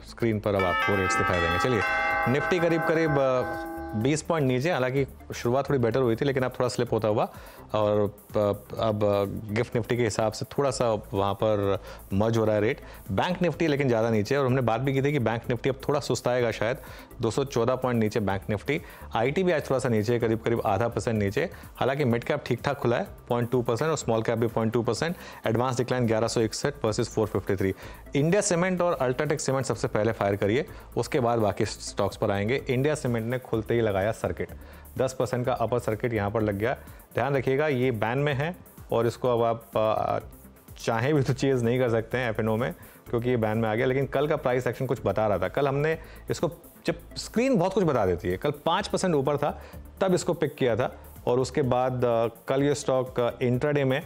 Screen पर अब आपको रेट्स दिखाई देंगे। चलिए, निफ्टी करीब करीब 20 पॉइंट नीचे, हालांकि शुरुआत थोड़ी बेटर हुई थी लेकिन अब थोड़ा स्लिप होता हुआ, और अब गिफ्ट निफ्टी के हिसाब से थोड़ा सा वहाँ पर मर्ज हो रहा है रेट। बैंक निफ्टी लेकिन ज़्यादा नीचे, और हमने बात भी की थी कि बैंक निफ्टी अब थोड़ा सुस्ताएगा शायद, 214 पॉइंट नीचे बैंक निफ्टी। आईटी भी आज थोड़ा सा नीचे, करीब करीब आधा % नीचे, हालांकि मिड कैप ठीक ठाक खुला है 0.2% और स्मॉल कैप भी 0.2%। Advance decline 1161 versus 453। India cement और अल्ट्राटेक सीमेंट सबसे पहले फायर करिए, उसके बाद बाकी स्टॉक्स पर आएंगे। इंडिया सीमेंट ने खुलते ही लगाया सर्किट, 10% का अपर सर्किट यहाँ पर लग गया। ध्यान रखिएगा ये बैन में है और इसको अब आप चाहें भी तो चेज़ नहीं कर सकते हैं एफएनओ में, क्योंकि ये बैन में आ गया। लेकिन कल का प्राइस एक्शन कुछ बता रहा था, कल हमने इसको, जब स्क्रीन बहुत कुछ बता देती है, कल 5% ऊपर था तब इसको पिक किया था, और उसके बाद कल ये स्टॉक इंट्राडे में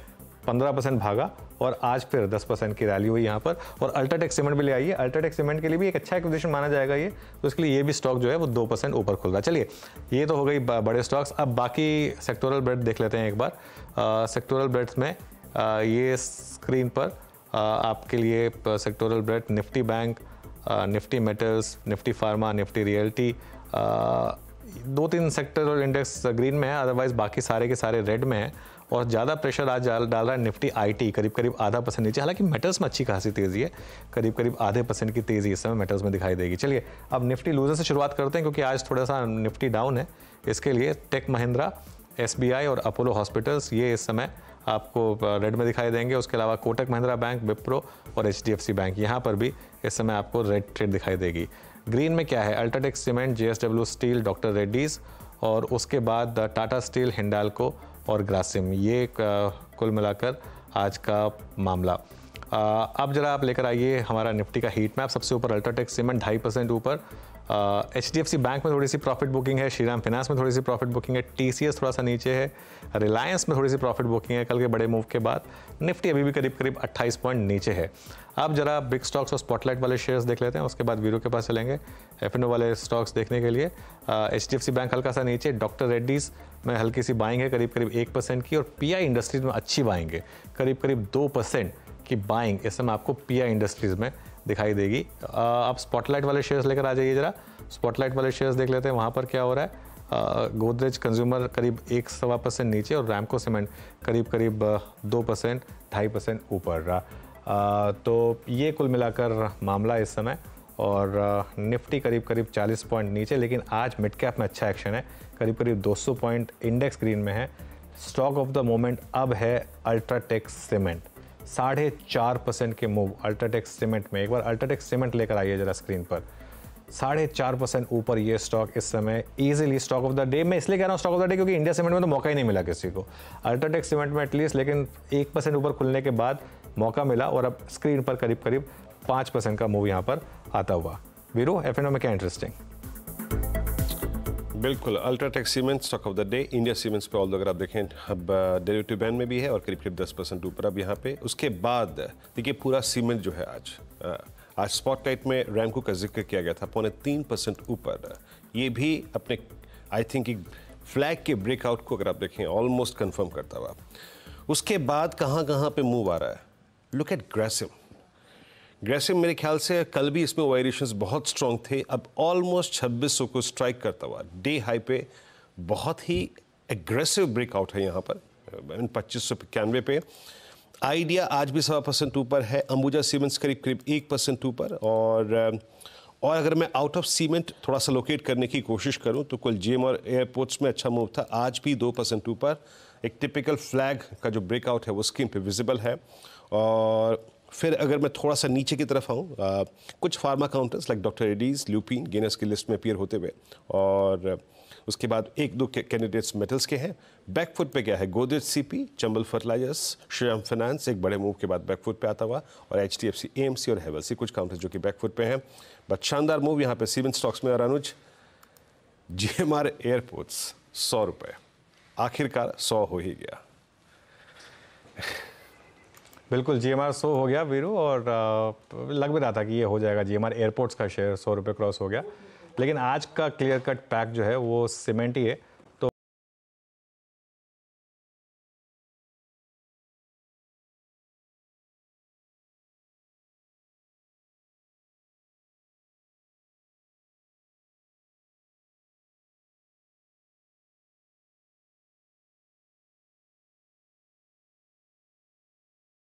15% भागा और आज फिर 10% की रैली हुई यहाँ पर। और अल्ट्राटेक सीमेंट भी ले आइए, अल्ट्राटेक सीमेंट के लिए भी एक अच्छा एक्विजिशन माना जाएगा ये, तो इसके लिए ये भी स्टॉक जो है वो 2% ऊपर खुल रहा है। चलिए, ये तो हो गई बड़े स्टॉक्स। अब बाकी सेक्टोरल ब्रेड देख लेते हैं एक बार। सेक्टोरल ब्रेड्स में ये स्क्रीन पर आपके लिए sectoral bread, Nifty bank, Nifty metals, Nifty pharma, Nifty realty, 2-3 sectoral index green में है, अदरवाइज बाकी सारे के सारे रेड में है। और ज़्यादा प्रेशर आज डाल रहा है निफ्टी आईटी, करीब करीब आधा % नीचे, हालांकि मेटल्स में अच्छी खासी तेज़ी है, करीब करीब आधे % की तेज़ी इस समय मेटल्स में दिखाई देगी। चलिए, अब निफ्टी लूजर से शुरुआत करते हैं, क्योंकि आज थोड़ा सा निफ्टी डाउन है। इसके लिए टेक महिंद्रा, एसबीआई और अपोलो हॉस्पिटल्स ये इस समय आपको रेड में दिखाई देंगे। उसके अलावा कोटक महिंद्रा बैंक, विप्रो और एचडीएफसी बैंक, यहाँ पर भी इस समय आपको रेड ट्रेड दिखाई देगी। ग्रीन में क्या है? UltraTech cement, JSW steel, doctor Reddy's, और उसके बाद टाटा स्टील, हिंडाल्को और ग्रासिम। ये कुल मिलाकर आज का मामला। अब जरा आप लेकर आइए हमारा निफ्टी का हीट मैप। सबसे ऊपर अल्ट्राटेक सीमेंट 2.5% ऊपर, एचडीएफसी बैंक में थोड़ी सी प्रॉफिट बुकिंग है, श्रीराम फाइनेंस में थोड़ी सी प्रॉफिट बुकिंग है, टीसीएस थोड़ा सा नीचे है, रिलायंस में थोड़ी सी प्रॉफिट बुकिंग है कल के बड़े मूव के बाद। निफ्टी अभी भी करीब करीब 28 पॉइंट नीचे है। अब जरा बिग स्टॉक्स और स्पॉटलाइट वाले शेयर्स देख लेते हैं, उसके बाद वीरो के पास चलेंगे एफएनओ वाले स्टॉक्स देखने के लिए। एचडीएफसी बैंक हल्का सा नीचे, डॉक्टर रेड्डीज में हल्की सी बाइंग है करीब करीब 1% की, और पीआई इंडस्ट्रीज में अच्छी बाइंग है, करीब करीब 2% की बाइंग इस समय आपको पीआई इंडस्ट्रीज में दिखाई देगी। आप स्पॉटलाइट वाले शेयर्स लेकर आ जाइए जरा। स्पॉटलाइट वाले शेयर्स देख लेते हैं वहाँ पर क्या हो रहा है। गोदरेज कंज्यूमर करीब 1-1.25% नीचे, और रैमको सीमेंट करीब करीब 2%, 2.5% ऊपर रहा। तो ये कुल मिलाकर मामला इस समय। और निफ्टी करीब करीब 40 पॉइंट नीचे, लेकिन आज मिड कैप में अच्छा एक्शन है, करीब करीब 200 पॉइंट इंडेक्स ग्रीन में है। स्टॉक ऑफ द मोमेंट अब है अल्ट्राटेक सीमेंट, 4.5% के मूव अल्ट्राटेक सीमेंट में। एक बार अल्ट्राटेक सीमेंट लेकर आइए जरा स्क्रीन पर, 4.5% ऊपर ये स्टॉक इस समय easily stock of the day. मैं इसलिए कह रहा हूँ स्टॉक ऑफ द डे क्योंकि इंडिया सीमेंट में तो मौका ही नहीं मिला किसी को, अल्ट्राटेक सीमेंट में एटलीस्ट, लेकिन 1% ऊपर खुलने के बाद मौका मिला, और अब स्क्रीन पर करीब करीब 5% का मूव यहाँ पर आता हुआ। वीरो, एफएनओ में क्या इंटरेस्टिंग? बिल्कुल, UltraTech cement stock of the day. India cements पे ऑल अगर आप देखें अब डेरिवेटिव बैन में भी है और करीब करीब 10% ऊपर अब यहाँ पे। उसके बाद देखिए पूरा सीमेंट जो है आज स्पॉटलाइट में रैमको का जिक्र किया गया था, 3.25% ऊपर। ये भी अपने आई थिंक फ्लैग के ब्रेकआउट को अगर आप देखें ऑलमोस्ट कंफर्म करता हुआ। उसके बाद कहाँ पे मूव आ रहा है? लुक एट ग्रेसिम मेरे ख्याल से कल भी इसमें वेरिएशंस बहुत स्ट्रॉन्ग थे, अब ऑलमोस्ट 2600 को स्ट्राइक करता हुआ डे हाई पे बहुत ही एग्रेसिव ब्रेकआउट है यहाँ पर 2591 पे। आइडिया आज भी 1.25% ऊपर है, अंबुजा सीमेंट्स करीब करीब 1% ऊपर। और अगर मैं आउट ऑफ सीमेंट थोड़ा सा लोकेट करने की कोशिश करूं तो कुल जेम और एयरपोर्ट्स में अच्छा मूव था, आज भी 2% ऊपर। एक टिपिकल फ्लैग का जो ब्रेकआउट है वो स्क्रीन पे विजिबल है। और फिर अगर मैं थोड़ा सा नीचे की तरफ आऊँ, कुछ pharma counters like doctor Reddy's, lupin gainers की लिस्ट में अपीयर होते हुए, और उसके बाद 1-2 कैंडिडेट्स मेटल्स के हैं। बैकफुट पे क्या है? Godrej CP, Chambal fertilisers, Shriram finance एक बड़े मूव के बाद बैकफुट पे आता हुआ, और एचडीएफसी, एएमसी और हेवल्स कुछ काउंटर्स जो कि बैकफुट पे हैं। बट शानदार मूव यहाँ पे सीमेंट स्टॉक्स में। और अनुज, जीएमआर एयरपोर्ट्स 100 रुपये, आखिरकार 100 हो ही गया। बिल्कुल, जीएमआर 100 हो गया वीरू, और लग भी रहा था कि ये हो जाएगा। जीएमआर एयरपोर्ट्स का शेयर 100 रुपये क्रॉस हो गया, लेकिन आज का क्लियर कट पैक जो है वो सीमेंट ही है।